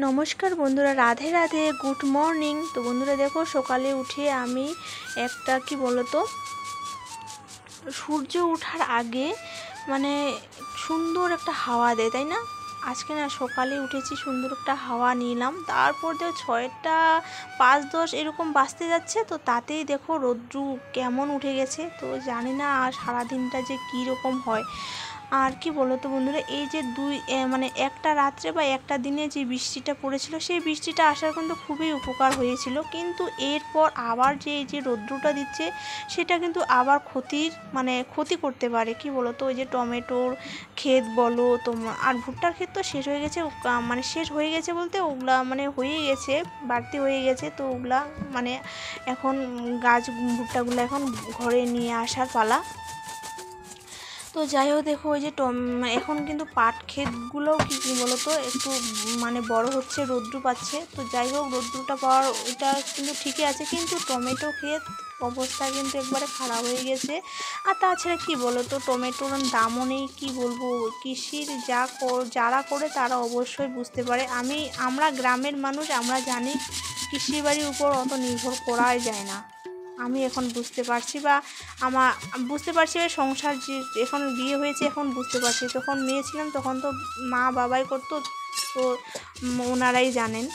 নমস্কার বন্ধুরা, Radhe Radhe, good morning. তো বন্ধুরা দেখো, সকালে উঠে আমি একটা কি বলতো, সূর্য ওঠার আগে মানে সুন্দর একটা হাওয়া দেয়, তাই না? আজকে না সকালে উঠেছি, সুন্দর একটা হাওয়া নিলাম। তারপর দেখো 6টা 5-10 এরকম বাজতে যাচ্ছে, তো তাতেই দেখো রৌদ্র কেমন উঠে গেছে। তো জানি না আর সারাদিনটা যে কী রকম হয়। আর কি বলো তো বন্ধুরা, এই যে মানে একটা রাত্রে বা একটা দিনে যে বৃষ্টিটা পড়েছিল, সেই বৃষ্টিটা আসার কিন্তু খুবই উপকার হয়েছিল। কিন্তু এরপর আবার যে এই যে রৌদ্রটা দিচ্ছে, সেটা কিন্তু আবার ক্ষতি করতে পারে। কি বলো তো, ওই যে টমেটোর ক্ষেত বলো তোমার, আর ভুট্টার ক্ষেত তো শেষ হয়ে গেছে, মানে শেষ হয়ে গেছে বলতে ওগুলা মানে হয়ে গেছে, বাড়তি হয়ে গেছে। তো ওগুলা মানে এখন ভুট্টাগুলো এখন ঘরে নিয়ে আসার পালা। তো যাই হোক, দেখো ওই যে এখন কিন্তু পাট ক্ষেতগুলোও কী বলো তো একটু মানে বড় হচ্ছে, রৌদ্র পাচ্ছে। তো যাই হোক, রৌদ্রটা পাওয়ার ওটা কিন্তু ঠিকই আছে, কিন্তু টমেটো ক্ষেত অবস্থা কিন্তু একবারে খারাপ হয়ে গেছে। আর তাছাড়া কি বলো তো, টমেটোর দামও নেই। কী বলবো, কৃষির যারা করে তারা অবশ্যই বুঝতে পারে। আমরা গ্রামের মানুষ, আমরা জানি কৃষি বাড়ির উপর অত নির্ভর করাই যায় না। আমি এখন বুঝতে পারছি, বা বুঝতে পারছি, সংসার যে এখন বিয়ে হয়েছে এখন বুঝতে পারছি। যখন মেয়ে ছিলাম তখন তো মা বাবাই করতো, তো ওনারাই জানেন।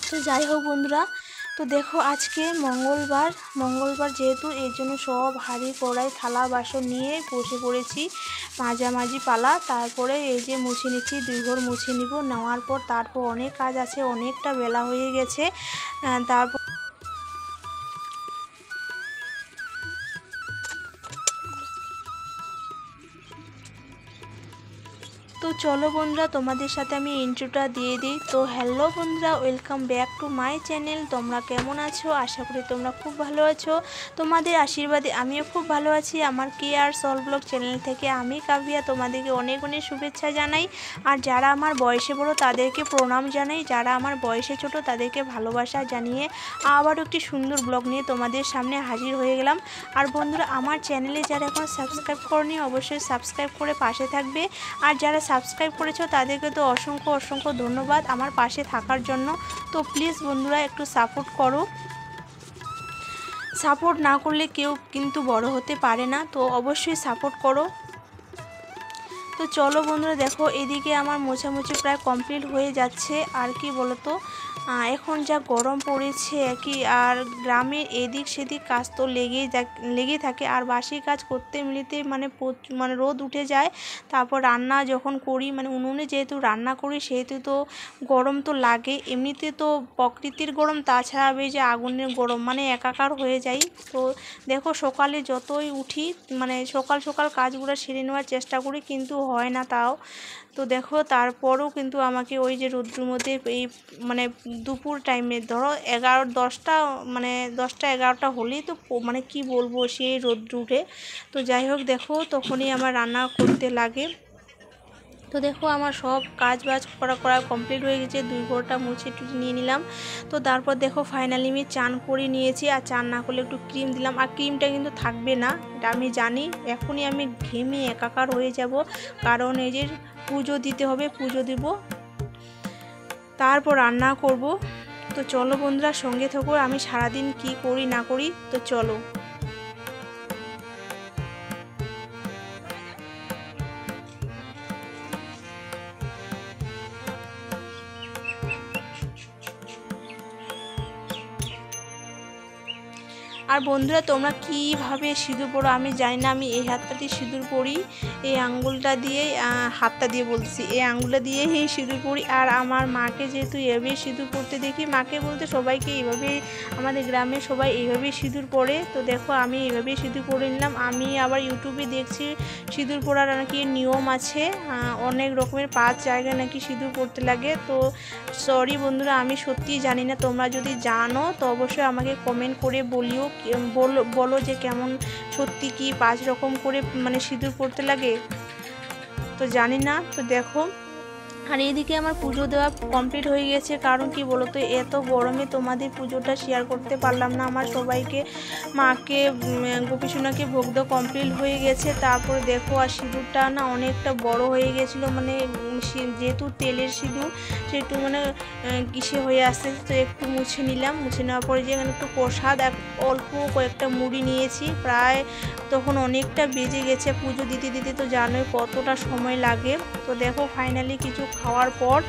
তো যাই হোক বন্ধুরা, তো দেখো আজকে মঙ্গলবার যেহেতু, এর জন্য সব হাঁড়ি কড়াই থালা বাসন নিয়ে বসে পড়েছি, মাঝামাঝি পালা। তারপরে এই যে মুছে নিচ্ছি, 2 ঘর মুছে নিব। নেওয়ার পর তারপর অনেক কাজ আছে, অনেকটা বেলা হয়ে গেছে। তারপর তো চলো বন্ধুরা, তোমাদের সাথে আমি ইন্ট্রোটা দিয়ে দিই। তো হ্যালো বন্ধুরা, welcome back to my channel. তোমরা কেমন আছো? আশা করি তোমরা খুব ভালো আছো। তোমাদের আশীর্বাদে আমিও খুব ভালো আছি। আমার কেয়ার সলভ ব্লগ চ্যানেল থেকে আমি কাভিয়া তোমাদেরকে অনেক অনেক শুভেচ্ছা জানাই। আর যারা আমার বয়সে বড় তাদেরকে প্রণাম জানাই, যারা আমার বয়সে ছোট তাদেরকে ভালোবাসা জানিয়ে আবারও একটি সুন্দর ব্লগ নিয়ে তোমাদের সামনে হাজির হয়ে গেলাম। আর বন্ধুরা, আমার চ্যানেলে যারা এখন সাবস্ক্রাইব করনি, অবশ্যই সাবস্ক্রাইব করে পাশে থাকবে। আর যারা সাবস্ক্রাইব করেছো তাদেরকে তো অসংখ্য অসংখ্য ধন্যবাদ আমার পাশে থাকার জন্য। তো প্লিজ বন্ধুরা, একটু সাপোর্ট করো। সাপোর্ট না করলে কেউ কিন্তু বড় হতে পারে না, তো অবশ্যই সাপোর্ট করো। তো চলো বন্ধুরা, দেখো এদিকে আমার মোছামুছি প্রায় কমপ্লিট হয়ে যাচ্ছে। আর কি বলতো, এখন যা গরম পড়েছে কি, আর গ্রামের এদিক সেদিক কাজ তো লেগেই থাকে। আর বাসি কাজ করতে মিলিতে মানে রোদ উঠে যায়। তারপর রান্না যখন করি, মানে উনুনে যেহেতু রান্না করি, সেহেতু তো গরম তো লাগে। এমনিতে তো প্রকৃতির গরম, তাছাড়া এই যে আগুনের গরম, মানে একাকার হয়ে যায়। তো দেখো সকালে যতই উঠি, মানে সকাল সকাল কাজগুলো সেরে নেওয়ার চেষ্টা করি, কিন্তু হয় না তাও। তো দেখো তারপরও কিন্তু আমাকে ওই যে রৌদ্রের মধ্যে এই মানে দুপুর টাইমে ধরো 11-10টা, মানে 10টা-11টা হলেই তো মানে কি বলবো, সেই রৌদ্র উঠে। তো যাই হোক, দেখো তখনই আমার রান্না করতে লাগে। তো দেখো আমার সব কাজ বাজ করা কমপ্লিট হয়ে গেছে, 2 ঘরটা মুছে টুছে নিয়ে নিলাম। তো তারপর দেখো ফাইনালি আমি চান করে নিয়েছি। আর চান না করলে একটু ক্রিম দিলাম, আর ক্রিমটা কিন্তু থাকবে না, এটা আমি জানি। এখনই আমি ঘেমে একাকার হয়ে যাব, কারণ এই যে পুজো দিতে হবে, পুজো দিব, তারপর রান্না করব। তো চলো বন্ধুরা, সঙ্গে থাকো, আমি সারাদিন কি করি না করি। তো চলো। আর বন্ধুরা, তোমরা কীভাবে সিঁদুর পরো আমি জানি না। আমি এই হাতটা দিয়ে সিঁদুর পরি, এই আঙ্গুলটা দিয়ে, হাতটা দিয়ে বলছি, এই আঙ্গুলটা দিয়ে এই সিঁদুর পরি। আর আমার মাকে যেহেতু এভাবেই সিঁদুর পরতে দেখি, মাকে বলতে সবাইকে এইভাবেই, আমাদের গ্রামে সবাই এইভাবেই সিঁদুর পরে। তো দেখো আমি এইভাবেই সিঁদুর পরে নিলাম। আমি আবার ইউটিউবে দেখছি সিঁদুর পরার নাকি নিয়ম আছে, অনেক রকমের 5 জায়গায় নাকি সিঁদুর পরতে লাগে। তো সরি বন্ধুরা, আমি সত্যিই জানি না। তোমরা যদি জানো তো অবশ্যই আমাকে কমেন্ট করে বলো যে কেমন সত্যি কি 5 রকম করে মানে সিঁদুর পরতে লাগে। তো জানি না। তো দেখো আর এদিকে আমার পুজো দেওয়া কমপ্লিট হয়ে গেছে। কারণ কি বলো তো, এত গরমে তোমাদের পুজোটা শেয়ার করতে পারলাম না। আমার সবাইকে, মাকে, গোপীসোনাকে ভোগ দেওয়া কমপ্লিট হয়ে গেছে। তারপরে দেখো, আর সিঁদুরটা না অনেকটা বড় হয়ে গেছিলো, মানে যেহেতু তেলের সিঁদুর সেহেতু মানে কিসে হয়ে আসছে, তো একটু মুছে নিলাম। মুছে নেওয়ার পরে যে এখানে একটু প্রসাদ অল্প কয়েকটা মুড়ি নিয়েছি। প্রায় তখন অনেকটা বেজে গেছে, পুজো দিতে দিতে তো জানোই কতটা সময় লাগে। তো দেখো ফাইনালি কিছু খাওয়ার পর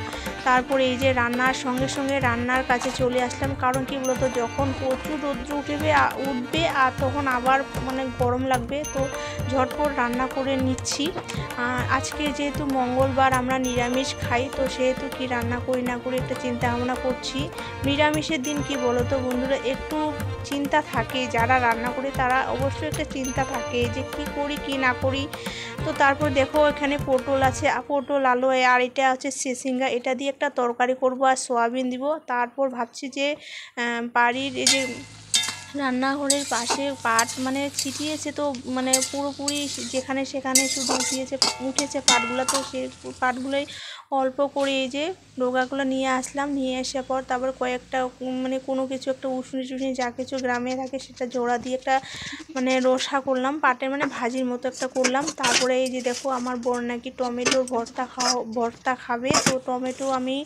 তারপরে এই যে রান্নার সঙ্গে সঙ্গে রান্নার কাছে চলে আসলাম। কারণ কি বলতো, যখন প্রচুর রৌদ্র উঠবে আর তখন আবার মানে গরম লাগবে, তো ঝটপট রান্না করে নিচ্ছি। আজকে যেহেতু মঙ্গলবার আমরা নিরামিষ খাই, তো সেহেতু কি রান্না করি না করি একটা চিন্তা ভাবনা করছি। নিরামিষের দিন কি বলো তো বন্ধুরা, একটু চিন্তা থাকে, যারা রান্না করে তারা অবশ্যই একটা চিন্তা থাকে যে কি করি কি না করি। তো তারপর দেখো এখানে পটল আছে, পটল আলু, আর এটা হচ্ছে সিসিঙ্গা, এটা দিয়ে একটা তরকারি করব আর সয়াবিন দিব। তারপর ভাবছি যে বাড়ির এই যে রান্নাঘরের পাশে পাট মানে ছিটিয়েছে, তো মানে পুরোপুরি যেখানে সেখানে শুধু উঠেছে পাটগুলো, তো সেই পাটগুলোই অল্প করে এই যে ডোগাগুলো নিয়ে আসলাম। নিয়ে আসার পর তারপর কয়েকটা মানে কোনো কিছু একটা উশুনি টুসুনি যা কিছু গ্রামে থাকে সেটা জোড়া দিয়ে একটা মানে রসা করলাম, পাটের মানে ভাজির মতো একটা করলাম। তারপরে এই যে দেখো, আমার বর নাকি টমেটোর ভর্তা খাবে, তো টমেটো আমি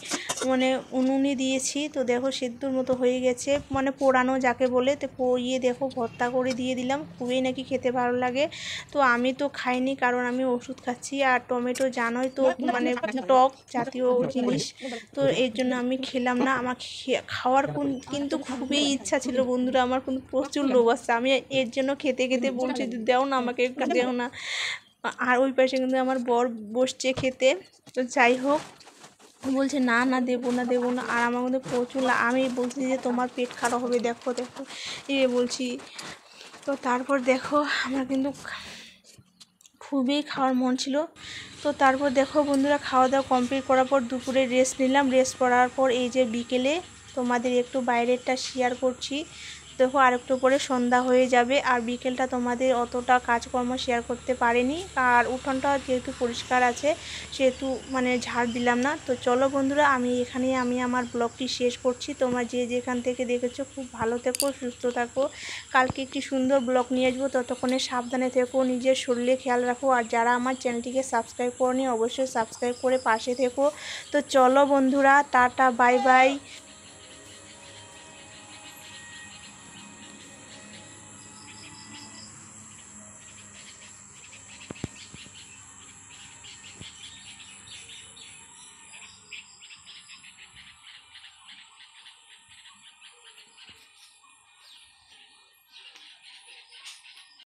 মানে উনুনে দিয়েছি। তো দেখো সেদ্ধর মতো হয়ে গেছে, মানে পোড়ানো যাকে বলে, তো পোড়িয়ে দেখো ভর্তা করে দিয়ে দিলাম। খুবই নাকি খেতে ভালো লাগে। তো আমি তো খাইনি, কারণ আমি ওষুধ খাচ্ছি, আর টমেটো জানোই তো মানে টক জাতীয় জিনিস, তো এর জন্য আমি খেলাম না। আমার খাওয়ার কিন্তু খুবই ইচ্ছা ছিল বন্ধুরা, আমার কিন্তু প্রচুর লোভ আছে। আমি এর জন্য খেতে খেতে বলছি দেও না আমাকে, দেও না। আর ওই পাশে কিন্তু আমার বর বসছে খেতে। তো যাই হোক, বলছে না না দেবো না দেবো না, আর আমার মধ্যে প্রচুর আমি বলছি যে তোমার পেট খারাপ হবে, দেখো দেখো বলছি। তো তারপর দেখো আমার কিন্তু খুবই খাওয়ার মন ছিল। তো তারপর দেখো বন্ধুরা, খাওয়া দাওয়া কমপ্লিট করার পর দুপুরে রেস্ট নিলাম। রেস্ট করার পর এই যে বিকেলে তোমাদের একটু বাইরেরটা শেয়ার করছি। দেখো আর একটু পরে সন্ধ্যা হয়ে যাবে, আর বিকেলটা তোমাদের অতটা কাজকর্ম শেয়ার করতে পারিনি, আর উঠোনটা যেহেতু পরিষ্কার আছে সেহেতু মানে ঝাড় দিলাম না। তো চলো বন্ধুরা, আমি আমার ব্লগটি শেষ করছি। তোমরা যে যেখান থেকে দেখেছো খুব ভালো থেকো, সুস্থ থাকো। কালকে একটি সুন্দর ব্লগ নিয়ে আসবো, ততক্ষণে সাবধানে থেকো, নিজের শরীরে খেয়াল রাখো। আর যারা আমার চ্যানেলটিকে সাবস্ক্রাইব করনি অবশ্যই সাবস্ক্রাইব করে পাশে থেকো। তো চলো বন্ধুরা, টাটা বাই বাই।